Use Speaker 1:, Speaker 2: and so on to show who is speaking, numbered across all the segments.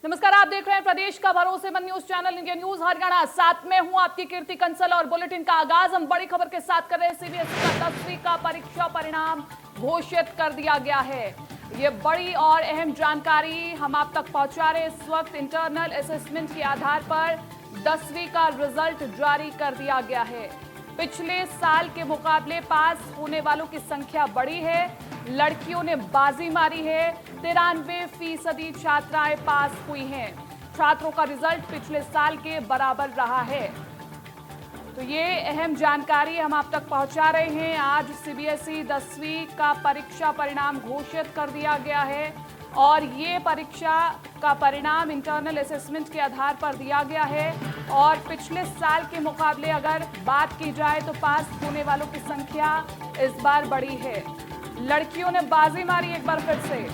Speaker 1: नमस्कार, आप देख रहे हैं प्रदेश का भरोसेमंद news channel India news Haryana. साथ में हूं आपकी कीर्ति कंसल और बुलेटिन का आगाज हम बड़ी खबर के साथ कर रहे हैं। सीबीएसई का 10वीं का परीक्षा परिणाम घोषित कर दिया गया है। ये बड़ी और अहम जानकारी हम आप तक पहुंचा रहे हैं। इस वक्त इंटरनल असेसमेंट के आधार पर 10वीं का रिजल्ट जारी कर दिया गया है। पिछले साल के मुकाबले पास होने वालों की संख्या बढ़ी है। लड़कियों ने बाजी मारी है। 93% छात्राएं पास हुई हैं। छात्रों का रिजल्ट पिछले साल के बराबर रहा है। तो ये अहम जानकारी हम आप तक पहुंचा रहे हैं। आज सीबीएसई 10वीं का परीक्षा परिणाम घोषित कर दिया गया है और ये परीक्षा का परिणाम इंटरनल असेसमेंट के आधार पर दिया गया है। और पिछले साल के मुकाबले अगर बात की जाए तो पास होने वालों की संख्या इस बार बढ़ी है। लड़कियों ने बाजी मारी एक बार फिर से।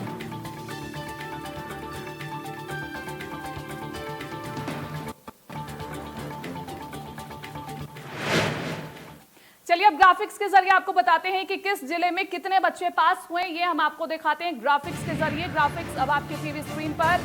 Speaker 1: चलिए अब ग्राफिक्स के जरिए आपको बताते हैं कि किस जिले में कितने बच्चे पास हुए। ये हम आपको दिखाते हैं ग्राफिक्स के जरिए। ग्राफिक्स अब आपकी टीवी स्क्रीन पर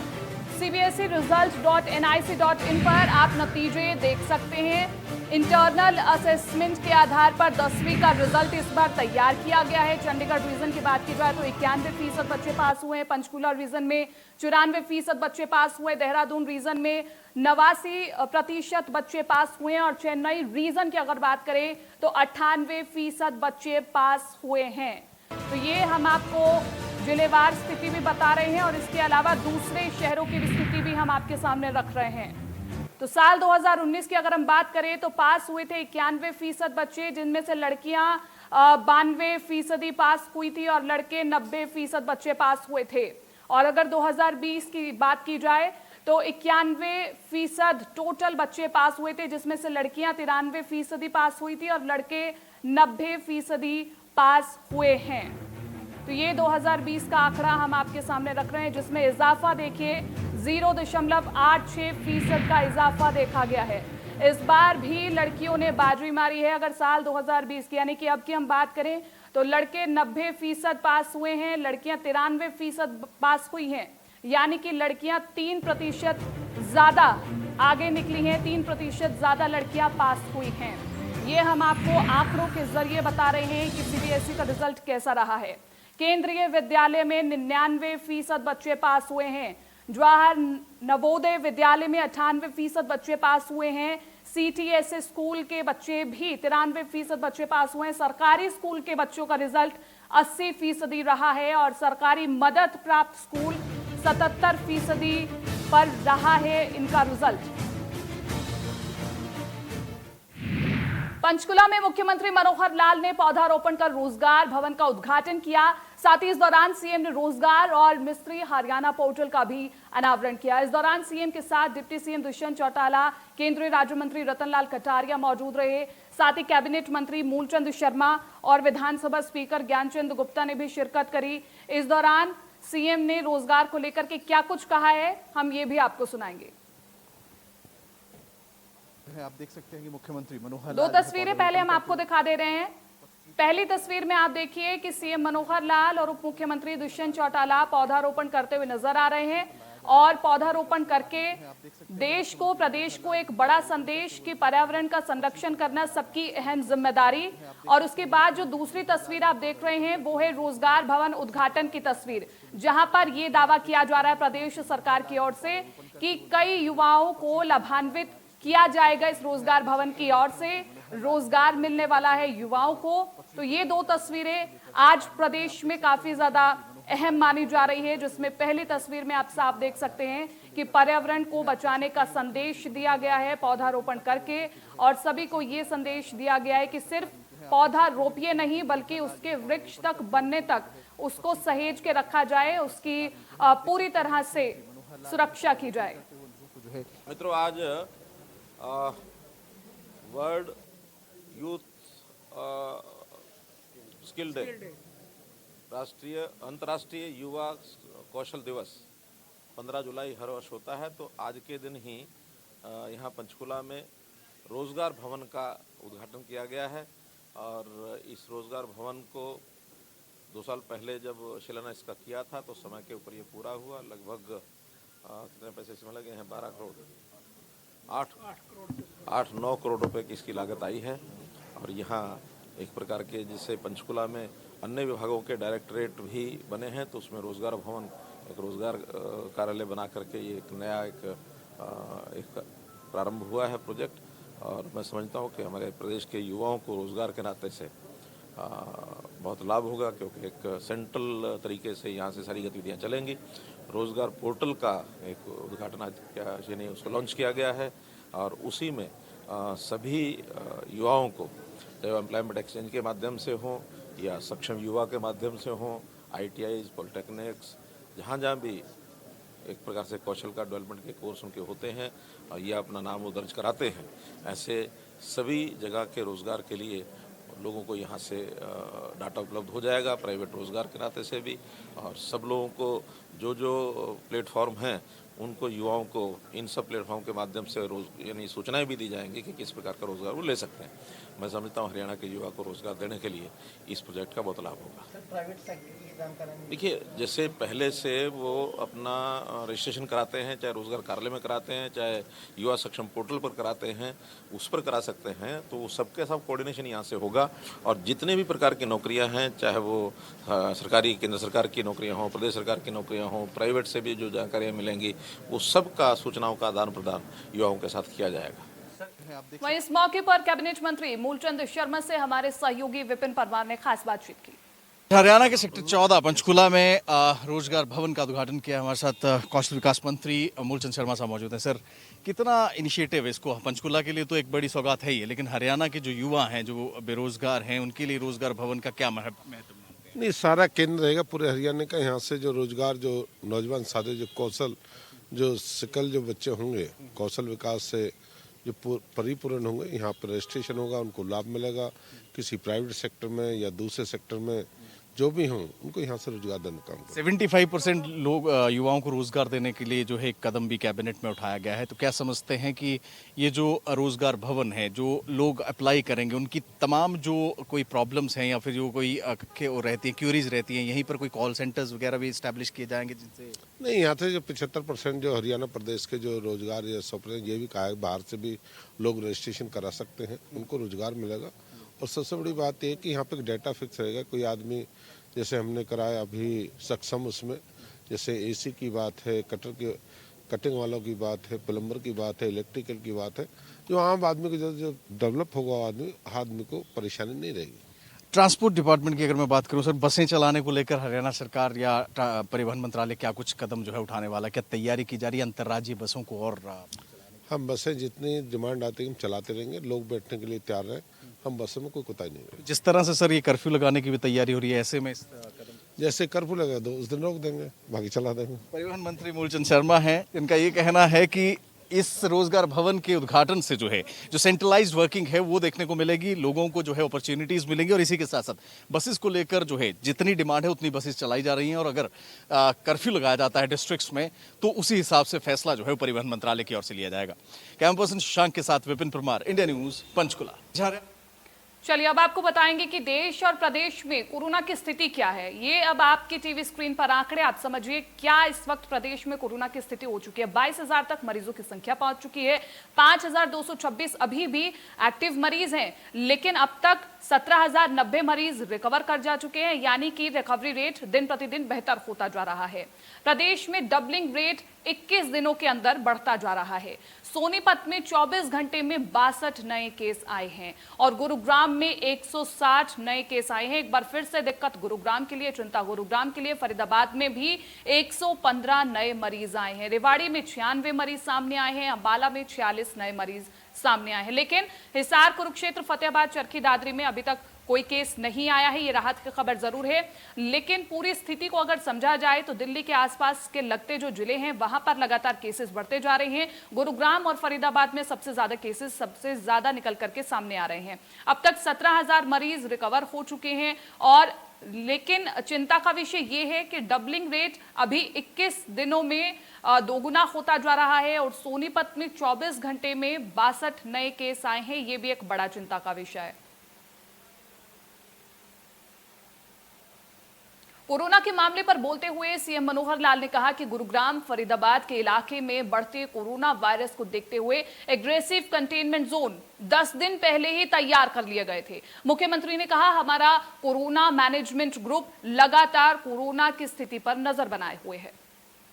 Speaker 1: cbseresults.nic.in पर आप नतीजे देख सकते हैं। इंटरनल असेसमेंट के आधार पर 10वीं का रिजल्ट इस बार तैयार किया गया है। चंडीगढ़ रीजन की बात की जाए तो 91% बच्चे पास हुए हैं। पंचकुला रीजन में 94% बच्चे पास हुए। देहरादून रीजन में 89% बच्चे पास हुए हैं और चेन्नई रीजन की अगर बात करें तो 98% बच्चे पास हुए हैं। तो ये हम आपको जिलेवार स्थिति भी बता रहे हैं और इसके अलावा दूसरे शहरों की स्थिति भी हम आपके सामने रख रहे हैं। तो साल 2019 की अगर हम बात करें तो पास हुए थे 91% बच्चे, जिनमें से लड़कियां 92% पास हुई थी और लड़के 90% बच्चे पास हुए थे। और अगर 2020 की बात की जाए तो 91% टोटल बच्चे पास हुए थे, जिसमें से लड़कियां 93% पास हुई थी और लड़के 90% पास हुए हैं। तो ये 2020 का आंकड़ा हम आपके सामने रख रहे हैं, जिसमें इजाफा देखिए 0.86% का इजाफा देखा गया है। इस बार भी लड़कियों ने बाजी मारी है। अगर साल 2020 की यानी कि अब की हम बात करें तो लड़के 90% पास हुए हैं, लड़कियां 93% पास हुई हैं। यानी कि लड़कियां 3% ज्यादा आगे निकली हैं, 3% ज्यादा लड़कियां पास हुई हैं। ये हम आपको आंकड़ों के जरिए बता रहे हैं कि सीबीएसई का रिजल्ट कैसा रहा है। केंद्रीय विद्यालय में 99% बच्चे पास हुए हैं। जवाहर नवोदय विद्यालय में 98% बच्चे पास हुए हैं। सीटीएसए स्कूल के बच्चे भी 93% बच्चे पास हुए हैं। सरकारी स्कूल के बच्चों का रिजल्ट 80% रहा है और सरकारी मदद प्राप्त स्कूल 77% पर रहा है इनका रिजल्ट। पंचकुला में मुख्यमंत्री मनोहर लाल ने पौधारोपण कर रोजगार भवन का उद्घाटन किया। साथ ही इस दौरान सीएम ने रोजगार और मिस्त्री हरियाणा पोर्टल का भी अनावरण किया। इस दौरान सीएम के साथ डिप्टी सीएम दुष्यंत चौटाला, केंद्रीय राज्य मंत्री रतनलाल कटारिया मौजूद रहे। साथ ही कैबिनेट मंत्री मूलचंद शर्मा और विधानसभा स्पीकर ज्ञानचंद गुप्ता ने भी शिरकत करी। इस दौरान सीएम ने रोजगार को लेकर के क्या कुछ कहा है, हम ये भी आपको सुनाएंगे।
Speaker 2: आप देख सकते हैं कि मुख्यमंत्री मनोहर
Speaker 1: दो तस्वीरें पहले हम आपको दिखा दे रहे हैं। पहली तस्वीर में आप देखिए कि सीएम मनोहर लाल और उप मुख्यमंत्री दुष्यंत चौटाला पौधारोपण करते हुए नजर आ रहे हैं और पौधारोपण करके देश को, प्रदेश को एक बड़ा संदेश कि पर्यावरण का संरक्षण करना सबकी अहम जिम्मेदारी। और उसके बाद जो दूसरी तस्वीर आप देख रहे हैं वो है रोजगार भवन उद्घाटन की तस्वीर, जहां पर यह दावा किया जा रहा है प्रदेश सरकार की ओर से कि कई युवाओं को लाभान्वित किया जाएगा। इस रोजगार भवन की ओर से रोजगार मिलने वाला है युवाओं को। तो ये दो तस्वीरें आज प्रदेश में काफी ज्यादा अहम मानी जा रही है, जिसमें पहली तस्वीर में आप साफ देख सकते हैं कि पर्यावरण को बचाने का संदेश दिया गया है पौधारोपण करके। और सभी को ये संदेश दिया गया है कि सिर्फ पौधा रोपिए नहीं बल्कि उसके वृक्ष तक बनने तक उसको सहेज के रखा जाए, उसकी पूरी तरह से सुरक्षा की जाए।
Speaker 3: मित्रों, आज वर्ल्ड यूथ स्किल डे, अंतर्राष्ट्रीय युवा कौशल दिवस 15 जुलाई हर वर्ष होता है। तो आज के दिन ही यहाँ पंचकुला में रोजगार भवन का उद्घाटन किया गया है। और इस रोजगार भवन को 2 साल पहले जब शिलान्यास का किया था तो समय के ऊपर ये पूरा हुआ। लगभग कितने पैसे इसमें लगे हैं? 12 करोड़ 8-9 करोड़ रुपए की इसकी लागत आई है। और यहाँ एक प्रकार के जिससे पंचकुला में अन्य विभागों के डायरेक्टरेट भी बने हैं, तो उसमें रोजगार भवन, एक रोजगार कार्यालय बना करके ये एक नया एक प्रारंभ हुआ है प्रोजेक्ट। और मैं समझता हूँ कि हमारे प्रदेश के युवाओं को रोजगार के नाते से बहुत लाभ होगा, क्योंकि एक सेंट्रल तरीके से यहाँ से सारी गतिविधियाँ चलेंगी। रोजगार पोर्टल का एक उद्घाटन आज यानी उसको लॉन्च किया गया है, और उसी में सभी युवाओं को, चाहे एम्प्लॉयमेंट एक्सचेंज के माध्यम से हो या सक्षम युवा के माध्यम से हो, ITIs, पॉलिटेक्निक्स, जहाँ जहाँ भी एक प्रकार से कौशल का डेवलपमेंट के कोर्स उनके होते हैं और ये अपना नाम वो दर्ज कराते हैं, ऐसे सभी जगह के रोज़गार के लिए लोगों को यहाँ से डाटा उपलब्ध हो जाएगा, प्राइवेट रोज़गार के नाते से भी। और सब लोगों को जो जो प्लेटफॉर्म हैं उनको, युवाओं को इन सब प्लेटफॉर्म के माध्यम से यानी सूचनाएं भी दी जाएंगी कि किस प्रकार का रोज़गार वो ले सकते हैं। मैं समझता हूँ हरियाणा के युवा को रोज़गार देने के लिए इस प्रोजेक्ट का बहुत लाभ होगा।
Speaker 4: प्राइवेट सेक्टर की काम करेंगे।
Speaker 3: देखिए, जैसे पहले से वो अपना रजिस्ट्रेशन कराते हैं, चाहे रोजगार कार्यालय में कराते हैं, चाहे युवा सक्षम पोर्टल पर कराते हैं, उस पर करा सकते हैं, तो सबके सब कोऑर्डिनेशन यहाँ से होगा। और जितने भी प्रकार की नौकरियाँ हैं, चाहे वो सरकारी, केंद्र सरकार की नौकरियाँ हों, प्रदेश सरकार की नौकरियाँ हों, प्राइवेट से भी जो जानकारियाँ मिलेंगी, वो सबका सूचनाओं का आदान प्रदान युवाओं के साथ किया जाएगा।
Speaker 1: वहीं इस मौके पर कैबिनेट मंत्री मूलचंद शर्मा से हमारे सहयोगी विपिन परमार ने खास बातचीत की।
Speaker 2: हरियाणा के सेक्टर 14 पंचकुला में रोजगार भवन का उद्घाटन किया। हमारे साथ कौशल विकास मंत्री मूलचंद शर्मा साहब मौजूद हैं। सर, कितना इनिशिएटिव है इसको? पंचकुला के लिए तो एक बड़ी सौगात है ही, लेकिन हरियाणा के जो युवा हैं, जो बेरोजगार हैं, उनके लिए रोजगार भवन का क्या महत्व?
Speaker 5: नहीं, सारा केंद्र रहेगा पूरे हरियाणा का। यहाँ से जो रोजगार, जो नौजवान साथी, जो कौशल, जो स्किल जो बच्चे होंगे, कौशल विकास से जो परिपूर्ण होंगे, यहाँ पर रजिस्ट्रेशन होगा, उनको लाभ मिलेगा। किसी प्राइवेट सेक्टर में या दूसरे सेक्टर में जो भी हों, उनको यहाँ से रोजगार देने का काम करें।
Speaker 2: 75% लोग युवाओं को रोजगार देने के लिए जो है एक कदम भी कैबिनेट में उठाया गया है, तो क्या समझते हैं कि ये जो रोजगार भवन है, जो लोग अप्लाई करेंगे, उनकी तमाम जो कोई प्रॉब्लम्स हैं या फिर जो कोई रहती है, क्यूरीज रहती हैं, यहीं पर कोई कॉल सेंटर्स वगैरह भी इस्टेब्लिश किए जाएंगे जिनसे?
Speaker 5: नहीं, यहाँ से जो 75% जो हरियाणा प्रदेश के जो रोजगार या स्वप्न, ये भी कहा है बाहर से भी लोग रजिस्ट्रेशन करा सकते हैं, उनको रोजगार मिलेगा। और सबसे बड़ी बात यह कि यहाँ पे डेटा फिक्स रहेगा। कोई आदमी, जैसे हमने कराया अभी सक्षम, उसमें जैसे AC की बात है, कटिंग वालों की बात है, प्लम्बर की बात है, इलेक्ट्रिकल की बात है, जो आम आदमी को जो डेवलप होगा, आदमी को परेशानी नहीं रहेगी।
Speaker 2: ट्रांसपोर्ट डिपार्टमेंट की अगर मैं बात करूं सर, बसें चलाने को लेकर हरियाणा सरकार या परिवहन मंत्रालय क्या कुछ कदम जो है उठाने वाला, क्या तैयारी की जा रही है अंतर्राज्यीय बसों को? और
Speaker 5: हम बसें जितनी डिमांड आती है हम चलाते रहेंगे, लोग बैठने के लिए तैयार हैं, हम बसों में कोई कोताही नहीं करेंगे।
Speaker 2: जिस तरह से सर ये कर्फ्यू लगाने की भी तैयारी हो रही है, ऐसे में इस कदम,
Speaker 5: जैसे कर्फ्यू लगा दो उस दिन रोक देंगे, बाकी चला देंगे।
Speaker 2: परिवहन मंत्री मूलचंद शर्मा हैं, इनका ये कहना है कि इस रोजगार भवन के उद्घाटन से जो है, जो सेंट्रलाइज्ड वर्किंग है वो देखने को मिलेगी, लोगों को जो है अपॉर्चुनिटीज मिलेंगी। और इसी के साथ साथ बसेस को लेकर जो है जितनी डिमांड है उतनी बसेस चलाई जा रही हैं, और अगर कर्फ्यू लगाया जाता है डिस्ट्रिक्ट्स में तो उसी हिसाब से फैसला जो है परिवहन मंत्रालय की ओर से लिया जाएगा। कैमरा पर्सन शशांक के साथ विपिन परमार, इंडिया न्यूज, पंचकुला।
Speaker 1: चलिए अब आपको बताएंगे कि देश और प्रदेश में कोरोना की स्थिति क्या है। ये अब आपकी टीवी स्क्रीन पर आंकड़े, आप समझिए क्या इस वक्त प्रदेश में कोरोना की स्थिति हो चुकी है। 22,000 तक मरीजों की संख्या पहुंच चुकी है। 5,226 अभी भी एक्टिव मरीज हैं, लेकिन अब तक 17,090 मरीज रिकवर कर जा चुके हैं, यानी कि रिकवरी रेट दिन प्रतिदिन बेहतर होता जा रहा है। प्रदेश में डबलिंग रेट 21 दिनों के अंदर बढ़ता जा रहा है। सोनीपत में 24 घंटे में 62 नए केस आए हैं और गुरुग्राम में 160 नए केस आए हैं। एक बार फिर से दिक्कत गुरुग्राम के लिए, चिंता गुरुग्राम के लिए। फरीदाबाद में भी 115 नए मरीज आए हैं। रेवाड़ी में 96 मरीज सामने आए हैं। अंबाला में 46 नए मरीज सामने आए हैं। लेकिन हिसार, कुरुक्षेत्र, फतेहाबाद, चरखी दादरी में अभी तक कोई केस नहीं आया है। ये राहत की खबर जरूर है, लेकिन पूरी स्थिति को अगर समझा जाए तो दिल्ली के आसपास के लगते जो जिले हैं वहां पर लगातार केसेस बढ़ते जा रहे हैं। गुरुग्राम और फरीदाबाद में सबसे ज्यादा केसेस सबसे ज्यादा निकल करके सामने आ रहे हैं। अब तक 17,000 मरीज रिकवर हो चुके हैं। और लेकिन चिंता का विषय यह है कि डबलिंग रेट अभी 21 दिनों में दोगुना होता जा रहा है और सोनीपत में 24 घंटे में 62 नए केस आए हैं। यह भी एक बड़ा चिंता का विषय है। कोरोना के मामले पर बोलते हुए सीएम मनोहर लाल ने कहा कि गुरुग्राम फरीदाबाद के इलाके में बढ़ते कोरोना वायरस को देखते हुए एग्रेसिव कंटेनमेंट जोन 10 दिन पहले ही तैयार कर लिए गए थे। मुख्यमंत्री ने कहा, हमारा कोरोना मैनेजमेंट ग्रुप लगातार कोरोना की स्थिति पर नजर बनाए हुए है।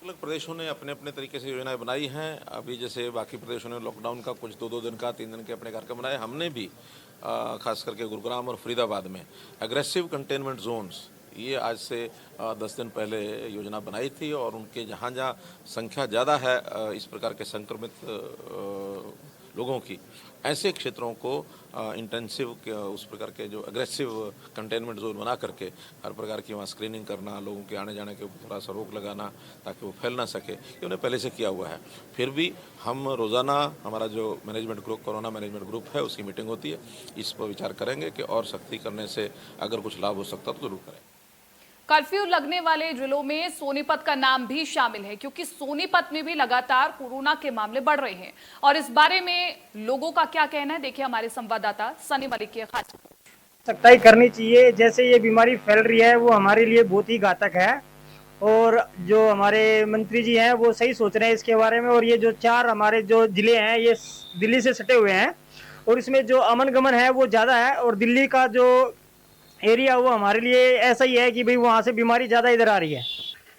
Speaker 3: अलग प्रदेशों ने अपने अपने तरीके से योजनाएं बनाई हैं। अभी जैसे बाकी प्रदेशों ने लॉकडाउन का कुछ 2-2 दिन का 3 दिन के अपने कार्यक्रम बनाए, हमने भी खास करके गुरुग्राम और फरीदाबाद में एग्रेसिव कंटेनमेंट जोन्स ये आज से 10 दिन पहले योजना बनाई थी और उनके जहाँ जहाँ संख्या ज़्यादा है इस प्रकार के संक्रमित लोगों की, ऐसे क्षेत्रों को इंटेंसिव उस प्रकार के जो एग्रेसिव कंटेनमेंट जोन बना करके हर प्रकार की वहाँ स्क्रीनिंग करना, लोगों के आने जाने के ऊपर थोड़ा सा रोक लगाना ताकि वो फैल ना सके, ये उन्हें पहले से किया हुआ है। फिर भी हम रोज़ाना हमारा जो management group, corona management group है, उसकी मीटिंग होती है। इस पर विचार करेंगे कि और सख्ती करने से अगर कुछ लाभ हो सकता तो जरूर करें।
Speaker 1: कर्फ्यू लगने वाले जिलों में सोनीपत का नाम भी शामिल है, क्योंकि सोनीपत में भी लगातार कोरोना के मामले बढ़ रहे हैं। और इस बारे में लोगों का क्या कहना है, देखिए हमारे संवाददाता सनी मलिक की खास रिपोर्ट।
Speaker 4: सख्ताई करनी चाहिए। जैसे ये बीमारी फैल रही है वो हमारे लिए बहुत ही घातक है और जो हमारे मंत्री जी हैं वो सही सोच रहे हैं इसके बारे में। और ये जो 4 हमारे जो जिले हैं ये दिल्ली से सटे हुए हैं और इसमें जो अमन गमन है वो ज़्यादा है और दिल्ली का जो एरिया वो हमारे लिए ऐसा ही है कि भाई वहाँ से बीमारी ज़्यादा इधर आ रही है।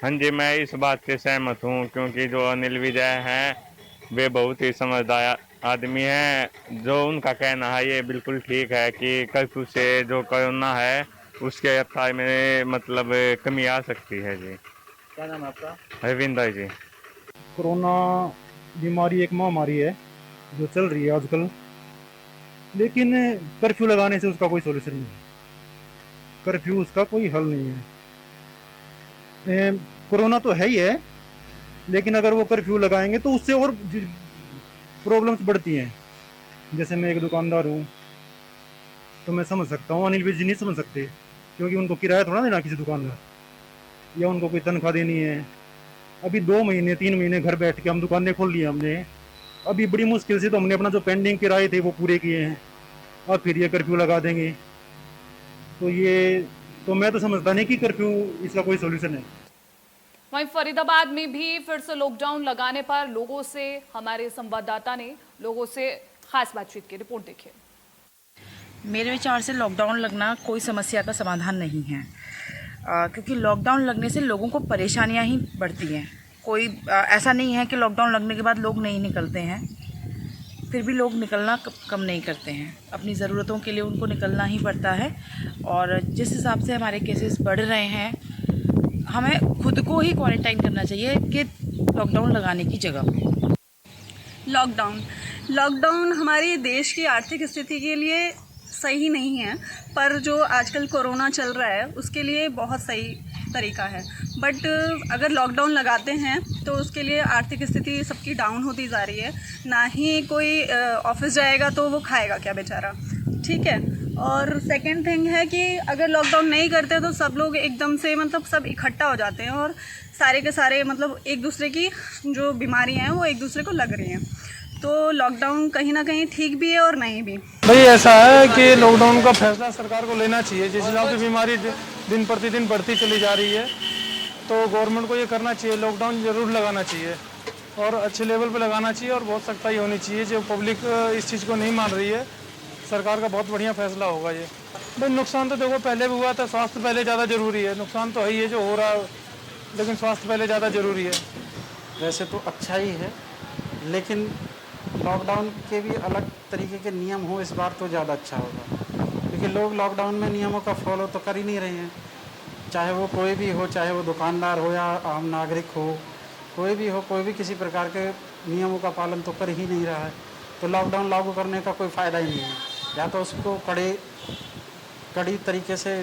Speaker 6: हाँ जी, मैं इस बात से सहमत हूँ क्योंकि जो अनिल विजय हैं वे बहुत ही समझदार आदमी हैं। जो उनका कहना है ये बिल्कुल ठीक है कि कर्फ्यू से जो कोरोना है उसके अर्थात में मतलब कमी आ सकती है। जी,
Speaker 4: क्या नाम है आपका?
Speaker 6: रविंदर जी।
Speaker 7: कोरोना बीमारी एक महामारी है जो चल रही है आजकल, लेकिन कर्फ्यू लगाने से उसका कोई सोल्यूशन नहीं है। कर्फ्यू उसका कोई हल नहीं है। कोरोना तो है ही है, लेकिन अगर वो कर्फ्यू लगाएंगे तो उससे और प्रॉब्लम्स बढ़ती हैं। जैसे मैं एक दुकानदार हूँ तो मैं समझ सकता हूँ, अनिल विज जी नहीं समझ सकते क्योंकि उनको किराया थोड़ा देना किसी दुकान का, या उनको कोई तनख्वाह देनी है। अभी 2 महीने 3 महीने घर बैठ के हम दुकानें खोल ली हमने। अभी बड़ी मुश्किल से तो हमने अपना जो पेंडिंग किराए थे वो पूरे किए हैं और फिर ये कर्फ्यू लगा देंगे तो मैं तो समझता नहीं कि कर्फ्यू इसका कोई सोल्यूशन है।
Speaker 1: वहीं फरीदाबाद में भी फिर से लॉकडाउन लगाने पर लोगों से हमारे संवाददाता ने लोगों से खास बातचीत की रिपोर्ट देखी।
Speaker 8: मेरे विचार से लॉकडाउन लगना कोई समस्या का समाधान नहीं है, क्योंकि लॉकडाउन लगने से लोगों को परेशानियां ही बढ़ती हैं। कोई ऐसा नहीं है कि लॉकडाउन लगने के बाद लोग नहीं निकलते हैं, फिर भी लोग निकलना कम नहीं करते हैं। अपनी ज़रूरतों के लिए उनको निकलना ही पड़ता है। और जिस हिसाब से हमारे केसेस बढ़ रहे हैं, हमें खुद को ही क्वारंटाइन करना चाहिए कि लॉकडाउन लगाने की जगह पे।
Speaker 9: लॉकडाउन हमारे देश की आर्थिक स्थिति के लिए सही नहीं है, पर जो आजकल कोरोना चल रहा है उसके लिए बहुत सही तरीका है। बट अगर लॉकडाउन लगाते हैं तो उसके लिए आर्थिक स्थिति सबकी डाउन होती जा रही है। ना ही कोई ऑफिस जाएगा तो वो खाएगा क्या बेचारा, ठीक है। और सेकंड थिंग है कि अगर लॉकडाउन नहीं करते तो सब लोग एकदम से मतलब सब इकट्ठा हो जाते हैं और सारे के सारे मतलब एक दूसरे की जो बीमारियां हैं वो एक दूसरे को लग रही हैं। तो लॉकडाउन कहीं ना कहीं ठीक भी है और नहीं भी।
Speaker 7: भाई ऐसा है कि लॉकडाउन का फैसला सरकार को लेना चाहिए। जिस हिसाब से बीमारी दिन प्रतिदिन बढ़ती चली जा रही है तो गवर्नमेंट को ये करना चाहिए, लॉकडाउन ज़रूर लगाना चाहिए और अच्छे लेवल पे लगाना चाहिए और बहुत सख्ताई होनी चाहिए। जो पब्लिक इस चीज़ को नहीं मान रही है, सरकार का बहुत बढ़िया फैसला होगा ये। भाई नुकसान तो देखो पहले भी हुआ था, स्वास्थ्य पहले ज़्यादा ज़रूरी है। नुकसान तो है ही है जो हो रहा है, लेकिन स्वास्थ्य पहले ज़्यादा ज़रूरी है।
Speaker 10: वैसे तो अच्छा ही है, लेकिन लॉकडाउन के भी अलग तरीके के नियम हो इस बार तो ज़्यादा अच्छा होगा, क्योंकि लोग लॉकडाउन में नियमों का फॉलो तो कर ही नहीं रहे हैं। चाहे वो कोई भी हो, चाहे वो दुकानदार हो या आम नागरिक हो, कोई भी हो, कोई भी किसी प्रकार के नियमों का पालन तो कर ही नहीं रहा है। तो लॉकडाउन लागू करने का कोई फ़ायदा ही नहीं है। या तो उसको कड़ी तरीके से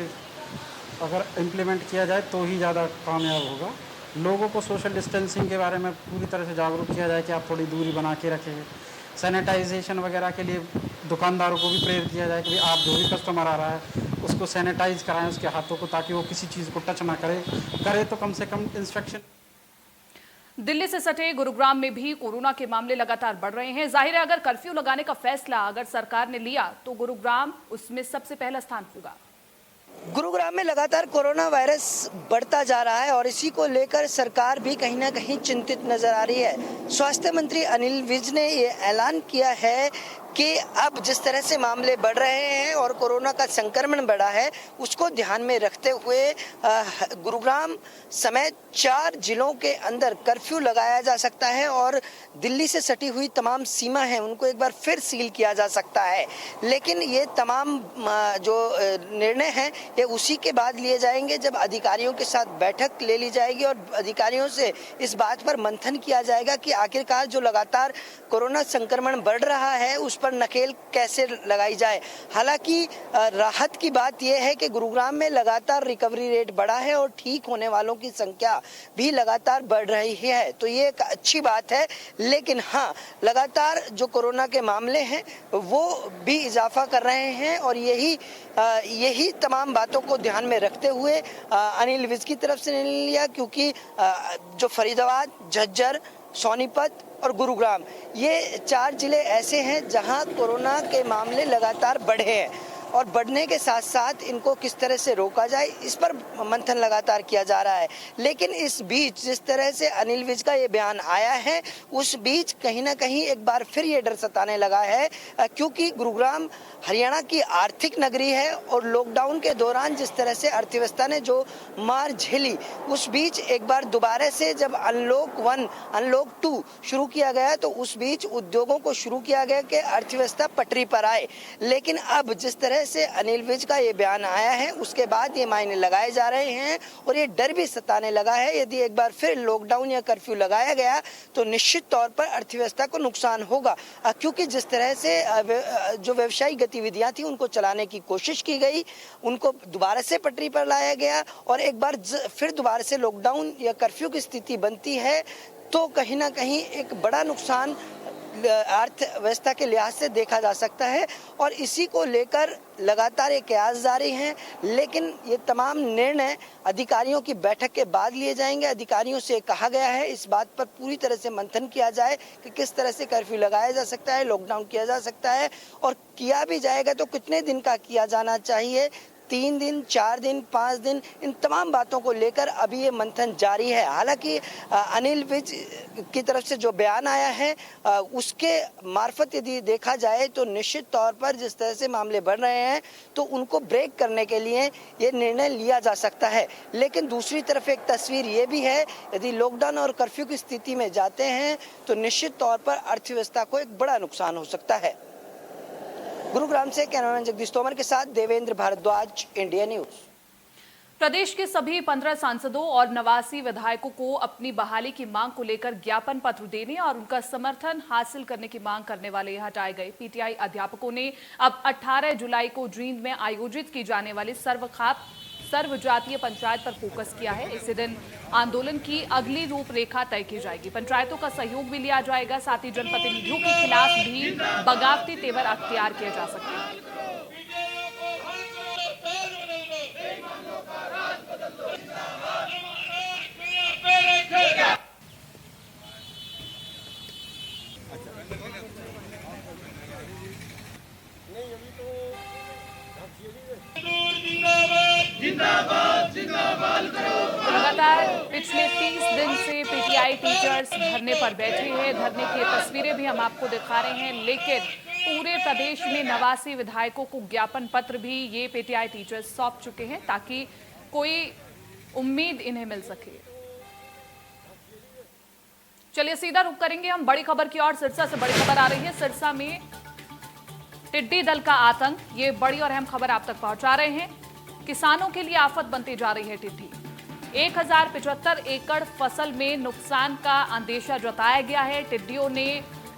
Speaker 10: अगर इम्प्लीमेंट किया जाए तो ही ज़्यादा कामयाब होगा। लोगों को सोशल डिस्टेंसिंग के बारे में पूरी तरह से जागरूक किया जाए कि आप थोड़ी दूरी बना के रखें। सैनिटाइजेशन वगैरह के लिए दुकानदारों को भी प्रेरित किया जाए कि आप जो भी कस्टमर आ रहा है उसको सैनिटाइज कराएं उसके हाथों को, ताकि वो किसी चीज़ को टच ना करे तो कम से कम इंस्ट्रक्शन।
Speaker 1: दिल्ली से सटे गुरुग्राम में भी कोरोना के मामले लगातार बढ़ रहे हैं। जाहिर है अगर कर्फ्यू लगाने का फैसला अगर सरकार ने लिया तो गुरुग्राम उसमें सबसे पहला स्थान होगा।
Speaker 11: गुरुग्राम में लगातार कोरोना वायरस बढ़ता जा रहा है और इसी को लेकर सरकार भी कहीं ना कहीं चिंतित नजर आ रही है। स्वास्थ्य मंत्री अनिल विज ने ये ऐलान किया है कि अब जिस तरह से मामले बढ़ रहे हैं और कोरोना का संक्रमण बढ़ा है, उसको ध्यान में रखते हुए गुरुग्राम समेत 4 जिलों के अंदर कर्फ्यू लगाया जा सकता है और दिल्ली से सटी हुई तमाम सीमा है उनको एक बार फिर सील किया जा सकता है। लेकिन ये तमाम जो निर्णय हैं ये उसी के बाद लिए जाएंगे जब अधिकारियों के साथ बैठक ले ली जाएगी और अधिकारियों से इस बात पर मंथन किया जाएगा कि आखिरकार जो लगातार कोरोना संक्रमण बढ़ रहा है उस पर नकेल कैसे लगाई जाए। हालांकि राहत की बात यह है कि गुरुग्राम में लगातार रिकवरी रेट बढ़ा है और ठीक होने वालों की संख्या भी लगातार बढ़ रही है, तो ये एक अच्छी बात है। लेकिन हाँ, लगातार जो कोरोना के मामले हैं वो भी इजाफा कर रहे हैं और यही तमाम बातों को ध्यान में रखते हुए अनिल विज की तरफ से निर्णय लिया, क्योंकि जो फरीदाबाद, झज्जर, सोनीपत और गुरुग्राम ये 4 जिले ऐसे हैं जहां कोरोना के मामले लगातार बढ़े हैं और बढ़ने के साथ साथ इनको किस तरह से रोका जाए इस पर मंथन लगातार किया जा रहा है। लेकिन इस बीच जिस तरह से अनिल विज का ये बयान आया है उस बीच कहीं ना कहीं एक बार फिर ये डर सताने लगा है, क्योंकि गुरुग्राम हरियाणा की आर्थिक नगरी है और लॉकडाउन के दौरान जिस तरह से अर्थव्यवस्था ने जो मार झेली उस बीच एक बार दोबारा से जब अनलॉक 1, अनलॉक 2 शुरू किया गया तो उस बीच उद्योगों को शुरू किया गया कि अर्थव्यवस्था पटरी पर आए। लेकिन अब जिस तरह से अनिल विज का ये बयान आया है उसके बाद ये मायने लगाए जा रहे हैं और ये डर भी सताने लगा है, यदि एक बार फिर लॉकडाउन या कर्फ्यू लगाया गया तो निश्चित तौर पर अर्थव्यवस्था को नुकसान होगा, क्योंकि जिस तरह से जो व्यवसायिक गतिविधियां थी उनको चलाने की कोशिश की गई, उनको दोबारा से पटरी पर लाया गया और एक बार फिर दोबारा से लॉकडाउन या कर्फ्यू की स्थिति बनती है तो कहीं ना कहीं एक बड़ा नुकसान अर्थव्यवस्था के लिहाज से देखा जा सकता है और इसी को लेकर लगातार ये कयास जारी हैं। लेकिन ये तमाम निर्णय अधिकारियों की बैठक के बाद लिए जाएंगे। अधिकारियों से कहा गया है इस बात पर पूरी तरह से मंथन किया जाए कि किस तरह से कर्फ्यू लगाया जा सकता है, लॉकडाउन किया जा सकता है और किया भी जाएगा तो कितने दिन का किया जाना चाहिए, 3 दिन, 4 दिन, 5 दिन, इन तमाम बातों को लेकर अभी ये मंथन जारी है। हालांकि अनिल विज की तरफ से जो बयान आया है उसके मार्फत यदि देखा जाए तो निश्चित तौर पर जिस तरह से मामले बढ़ रहे हैं तो उनको ब्रेक करने के लिए ये निर्णय लिया जा सकता है। लेकिन दूसरी तरफ एक तस्वीर ये भी है, यदि लॉकडाउन और कर्फ्यू की स्थिति में जाते हैं तो निश्चित तौर पर अर्थव्यवस्था को एक बड़ा नुकसान हो सकता है। गुरुग्राम से कैमरामैन जगदीश तोमर के साथ देवेंद्र भारद्वाज, इंडिया न्यूज।
Speaker 1: प्रदेश के सभी 15 सांसदों और 89 विधायकों को अपनी बहाली की मांग को लेकर ज्ञापन पत्र देने और उनका समर्थन हासिल करने की मांग करने वाले हटाए गए। पीटीआई अध्यापकों ने अब 18 जुलाई को जींद में आयोजित की जाने वाली सर्वजातीय पंचायत पर फोकस किया है। इसी दिन आंदोलन की अगली रूपरेखा तय की जाएगी। पंचायतों का सहयोग भी लिया जाएगा, साथ ही जनप्रतिनिधियों के खिलाफ भी बगावती तेवर अख्तियार किए जा सकते हैं। लगातार पिछले 30 दिन से पीटीआई टीचर्स धरने पर बैठे हैं। धरने की तस्वीरें भी हम आपको दिखा रहे हैं, लेकिन पूरे प्रदेश में 89 विधायकों को ज्ञापन पत्र भी ये पीटीआई टीचर्स सौंप चुके हैं ताकि कोई उम्मीद इन्हें मिल सके। चलिए सीधा रुख करेंगे हम बड़ी खबर की ओर। सिरसा से बड़ी खबर आ रही है। सिरसा में टिड्डी दल का आतंक, ये बड़ी और अहम खबर आप तक पहुंचा रहे हैं। किसानों के लिए आफत बनती जा रही है टिड्डी। 1075 एकड़ फसल में नुकसान का अंदेशा जताया गया है। टिड्डियों ने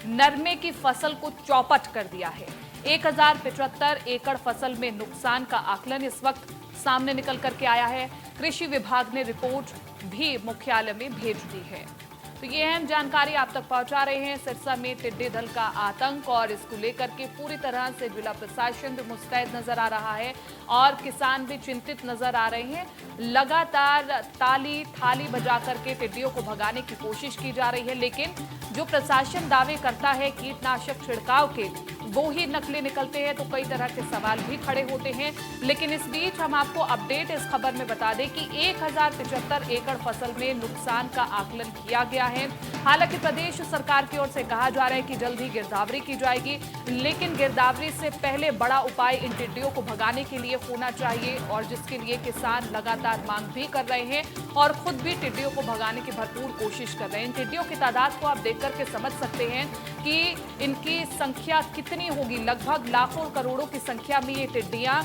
Speaker 1: नरमे की फसल को चौपट कर दिया है। 1075 एकड़ फसल में नुकसान का आकलन इस वक्त सामने निकल करके आया है। कृषि विभाग ने रिपोर्ट भी मुख्यालय में भेज दी है। तो ये अहम जानकारी आप तक पहुंचा रहे हैं। सिरसा में टिड्डी दल का आतंक और इसको लेकर के पूरी तरह से जिला प्रशासन भी मुस्तैद नजर आ रहा है और किसान भी चिंतित नजर आ रहे हैं। लगातार ताली थाली बजा करके टिड्डियों को भगाने की कोशिश की जा रही है, लेकिन जो प्रशासन दावे करता है कीटनाशक छिड़काव के, वो ही नकली निकलते हैं तो कई तरह के सवाल भी खड़े होते हैं। लेकिन इस बीच हम आपको अपडेट इस खबर में बता दें कि 1075 एकड़ फसल में नुकसान का आकलन किया गया है। हालांकि प्रदेश सरकार की ओर से कहा जा रहा है कि जल्द ही गिरदावरी की जाएगी, लेकिन गिरदावरी से पहले बड़ा उपाय इन टिड्डियों को भगाने के लिए होना चाहिए, और जिसके लिए किसान लगातार मांग भी कर रहे हैं और खुद भी टिड्डियों को भगाने की भरपूर कोशिश कर रहे हैं। इन टिड्डियों की तादाद को आप देख करके समझ सकते हैं कि इनकी संख्या कितनी होगी। लगभग लाखों करोड़ों की संख्या में ये टिड्डियां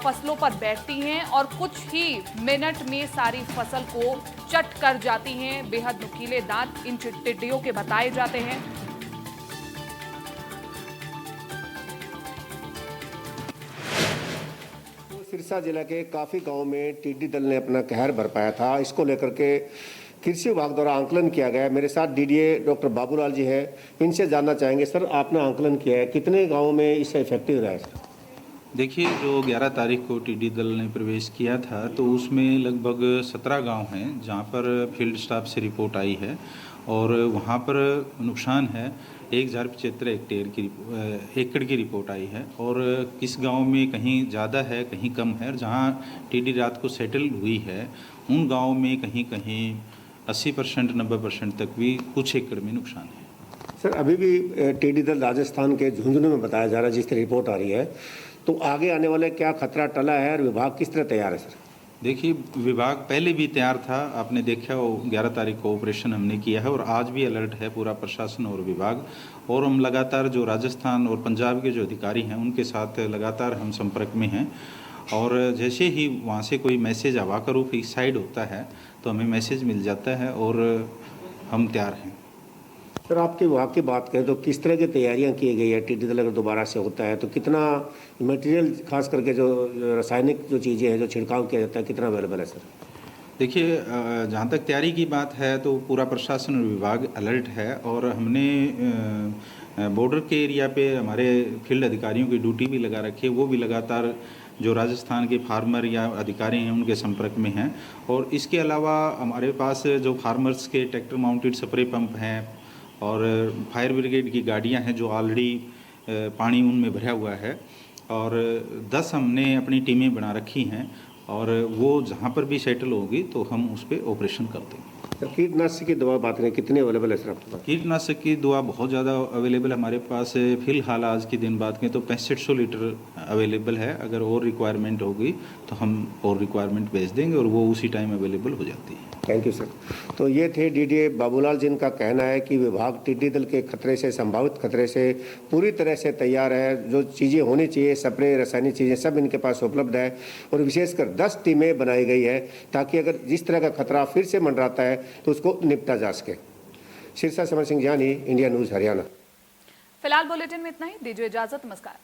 Speaker 1: फसलों पर बैठती हैं और कुछ ही मिनट में सारी फसल को चट कर जाती हैं। बेहद नुकीले दांत इन टिड्डियों के बताए जाते हैं।
Speaker 12: सिरसा जिला के काफ़ी गांव में टिड्डी दल ने अपना कहर बरपाया था। इसको लेकर के कृषि विभाग द्वारा आंकलन किया गया है। मेरे साथ डीडीए डॉक्टर बाबूलाल जी हैं, इनसे जानना चाहेंगे। सर, आपने आंकलन किया है, कितने गाँव में इससे इफेक्टिव रहा है?
Speaker 13: देखिए, जो 11 तारीख को टिड्डी दल ने प्रवेश किया था तो उसमें लगभग 17 गांव हैं जहां पर फील्ड स्टाफ से रिपोर्ट आई है और वहां पर नुकसान है 1075 एकड़ की रिपोर्ट आई है। और किस गांव में कहीं ज़्यादा है कहीं कम है, और जहां टिड्डी रात को सेटल हुई है उन गाँव में कहीं कहीं 80% 90% तक भी कुछ एकड़ में नुकसान है।
Speaker 12: सर, अभी भी टिड्डी दल राजस्थान के झुंझुनू में बताया जा रहा है, जिस तरह रिपोर्ट आ रही है, तो आगे आने वाले क्या खतरा टला है और विभाग किस तरह तैयार है? सर,
Speaker 13: देखिए, विभाग पहले भी तैयार था। आपने देखा वो 11 तारीख को ऑपरेशन हमने किया है और आज भी अलर्ट है पूरा प्रशासन और विभाग। और हम लगातार जो राजस्थान और पंजाब के जो अधिकारी हैं उनके साथ लगातार हम संपर्क में हैं, और जैसे ही वहाँ से कोई मैसेज हवा का रूप इस साइड होता है तो हमें मैसेज मिल जाता है और हम तैयार हैं।
Speaker 12: सर, आपके विभाग की बात करें तो किस तरह की तैयारियां की गई है? टिड्डी दल अगर दोबारा से होता है तो कितना मटेरियल, खास करके जो रासायनिक जो चीज़ें हैं जो छिड़काव किया जाता है, कितना अवेलेबल है? सर,
Speaker 13: देखिए, जहाँ तक तैयारी की बात है तो पूरा प्रशासन और विभाग अलर्ट है, और हमने बॉर्डर के एरिया पे हमारे फील्ड अधिकारियों की ड्यूटी भी लगा रखी है। वो भी लगातार जो राजस्थान के फार्मर या अधिकारी हैं उनके संपर्क में हैं। और इसके अलावा हमारे पास जो फार्मर्स के ट्रैक्टर माउंटेड स्प्रे पंप हैं और फायर ब्रिगेड की गाड़ियां हैं जो ऑलरेडी पानी उनमें भरा हुआ है, और 10 हमने अपनी टीमें बना रखी हैं, और वो जहां पर भी सेटल होगी तो हम उस पर ऑपरेशन कर देंगे।
Speaker 12: सर, कीटनाशक की दवा बात करें, कितने अवेलेबल है? सर, आपके पास
Speaker 13: कीटनाशक की दवा बहुत ज़्यादा अवेलेबल है हमारे पास। फिलहाल आज के दिन बात करें तो 6500 लीटर अवेलेबल है। अगर और रिक्वायरमेंट होगी तो हम और रिक्वायरमेंट भेज देंगे और वो उसी टाइम अवेलेबल हो जाती है।
Speaker 12: Thank you sir. तो ये थे डीडीए बाबूलाल, जिनका कहना है कि विभाग टिड्डी दल के खतरे से, संभावित खतरे से पूरी तरह से तैयार है। जो चीज़ें होनी चाहिए, स्प्रे, रासायनिक चीज़ें सब इनके पास उपलब्ध है, और विशेषकर 10 टीमें बनाई गई है ताकि अगर जिस तरह का खतरा फिर से मंडराता है तो उसको निपटा जा सके। सिरसा से अमर सिंह जानी, इंडिया न्यूज़ हरियाणा।
Speaker 1: फिलहाल बुलेटिन में इतना ही, दीजिए इजाजत, नमस्कार।